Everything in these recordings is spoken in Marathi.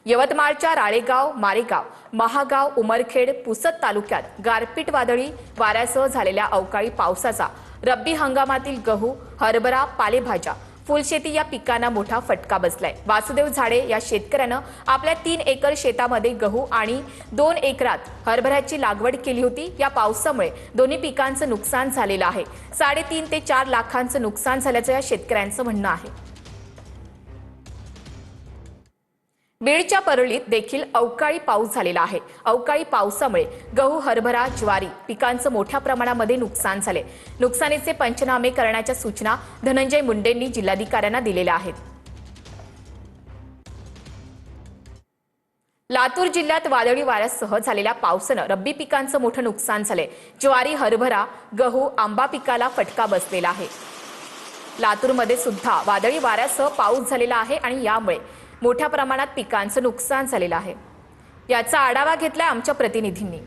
यवतमाळच्या राळेगाव, मारेगाव, महागाव, उमरखेड, पुसद तालुक्यात गारपीट वादळी वाऱ्यासह झालेल्या अवकाळी पावसाचा रब्बी हंगामातील गहू, हरभरा, पालेभाज्या, फुलशेती या पिकांना मोठा फटका बसलाय। वासुदेव झाडे या शेतकऱ्यानं आपल्या 3 एकर शेतामध्ये गहू आणि 2 एकरात हरभऱ्याची लागवड केली होती। या पावसामुळे दोन्ही पिकांचं नुकसान झालेलं आहे। 3.5 ते 4 लाखांचं नुकसान झाल्याचं या शेतकऱ्यांचं म्हणणं आहे। बीडच्या परळीत देखील अवकाळी पाऊस झालेला आहे। अवकाळी पावसामुळे गहू, हरभरा, ज्वारी पिकांचं मोठ्या प्रमाणामध्ये नुकसान झाले। नुकसानीचे पंचनामे करण्याच्या सूचना धनंजय मुंडेंनी जिल्हाधिकाऱ्यांना दिलेल्या आहेत। लातूर जिल्ह्यात वादळी वाऱ्यासह झालेल्या पावसानं रब्बी पिकांचं मोठं नुकसान झाले। ज्वारी, हरभरा, गहू, आंबा पिकाला फटका बसलेला आहे। लातूरमध्ये सुद्धा वादळी वाऱ्यासह पाऊस झालेला आहे आणि यामुळे मोठ्या प्रमाणात पिकांचं नुकसान झालेलं आहे। याचा आढावा घेतलाय आमच्या प्रतिनिधींनी।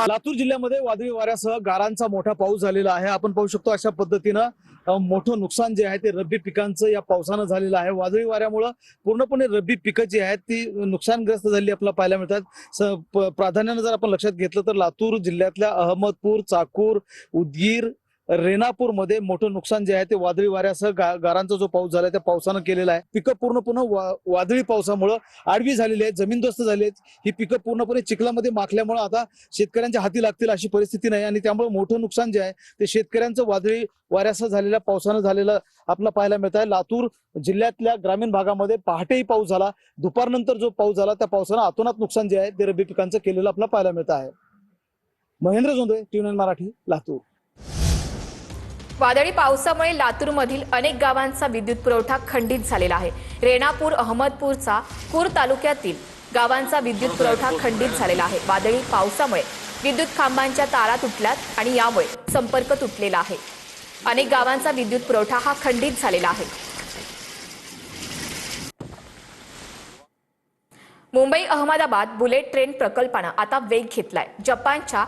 लातूर जिल्ह्यामध्ये वादळी वाऱ्यासह गारांचा मोठा पाऊस झालेला आहे। आपण पाहू शकतो अशा पद्धतीनं मोठं नुकसान जे आहे ते रब्बी पिकांचं या पावसानं झालेलं आहे। वादळी वाऱ्यामुळे पूर्णपणे रब्बी पिकं जी आहेत ती नुकसानग्रस्त झाली आपल्याला पाहायला मिळतात। प्राधान्याने जर आपण लक्षात घेतलं तर लातूर जिल्ह्यातल्या अहमदपूर, चाकूर, उदगीर, रेणापूर मध्ये मोठं नुकसान जे आहे ते वादळी वाऱ्यासह गारांचा जो पाऊस झाला त्या पावसानं केलेला आहे। पिकं पूर्णपणे वादळी पावसामुळे आडवी झालेली आहेत, जमीनदोस्त झाली आहेत। ही पिकं पूर्णपणे चिखलामध्ये माखल्यामुळे आता शेतकऱ्यांच्या हाती लागतील अशी परिस्थिती नाही आणि त्यामुळे मोठं नुकसान जे आहे ते शेतकऱ्यांचं वादळी वाऱ्यासह झालेल्या पावसानं झालेलं आपल्याला पाहायला मिळत आहे। लातूर जिल्ह्यातल्या ग्रामीण भागामध्ये पहाटेही पाऊस झाला, दुपारनंतर जो पाऊस झाला त्या पावसानं अतोनात नुकसान जे आहे ते रब्बी पिकांचं केलेलं आपल्याला पाहायला मिळत आहे। महेंद्र जोंधळे, टी9 मराठी, लातूर। वादळी पावसामुळे लातूरमधील अनेक गावांचा विद्युत पुरवठा खंडित झालेला आहे। रेणापूर, अहमदपूरचा पूर तालुक्यातील गावांचा विद्युत पुरवठा खंडित झालेला आहे। वादळी पावसामुळे विद्युत खांबांच्या तारा तुटल्यात आणि यामुळे संपर्क तुटलेला आहे। अनेक गावांचा विद्युत पुरवठा हा खंडित झालेला आहे। मुंबई अहमदाबाद बुलेट ट्रेन प्रकल्पानं आता वेग घेतलाय। जपानच्या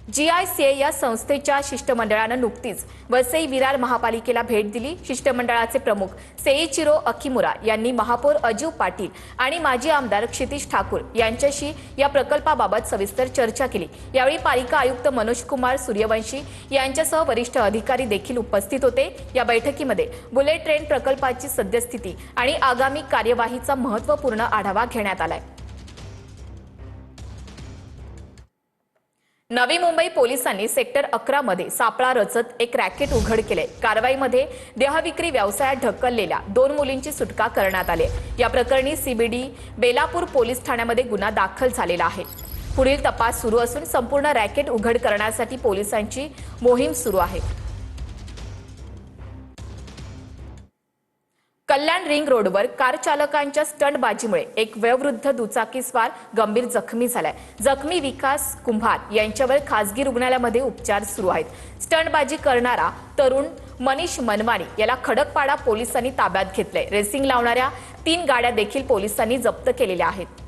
GICA या संस्थेच्या शिष्टमंडळानं नुकतीच वसई विरार महापालिकेला भेट दिली। शिष्टमंडळाचे प्रमुख सेइचिरो अकिमुरा यांनी महापौर अजीव पाटील आणि माजी आमदार क्षितिज ठाकूर यांच्याशी या प्रकल्पाबाबत सविस्तर चर्चा केली। यावेळी पालिका आयुक्त मनोज कुमार सूर्यवंशी यांच्यासह वरिष्ठ अधिकारी देखील उपस्थित होते। या बैठकीमध्ये बुलेट ट्रेन प्रकल्पाची सद्यस्थिती आणि आगामी कार्यवाहीचा महत्त्वपूर्ण आढावा घेण्यात आलाय। नवी मुंबई पोलिसांनी सेक्टर 11 मध्ये सापळा रचत एक रॅकेट उघड केले। कारवाईमध्ये देहविक्री व्यवसायात ढकललेल्या 2 मुलींची सुटका करण्यात आली। या प्रकरणी CBD बेलापूर पोलीस ठाण्यामध्ये गुन्हा दाखल झालेला आहे। पुढील तपास सुरू असून संपूर्ण रॅकेट उघड करण्यासाठी पोलिसांची मोहीम सुरू आहे। कल्याण रिंग रोडवर कार चालकांच्या स्टंटबाजीमुळे एक वयोवृद्ध दुचाकीस्वार गंभीर जखमी झालाय। जखमी विकास कुंभार यांच्यावर खासगी रुग्णालयामध्ये उपचार सुरू आहेत। स्टंटबाजी करणारा तरुण मनीष मनवानी याला खडकपाडा पोलिसांनी ताब्यात घेतलंय। रेसिंग लावणाऱ्या 3 गाड्या देखील पोलिसांनी जप्त केलेल्या आहेत।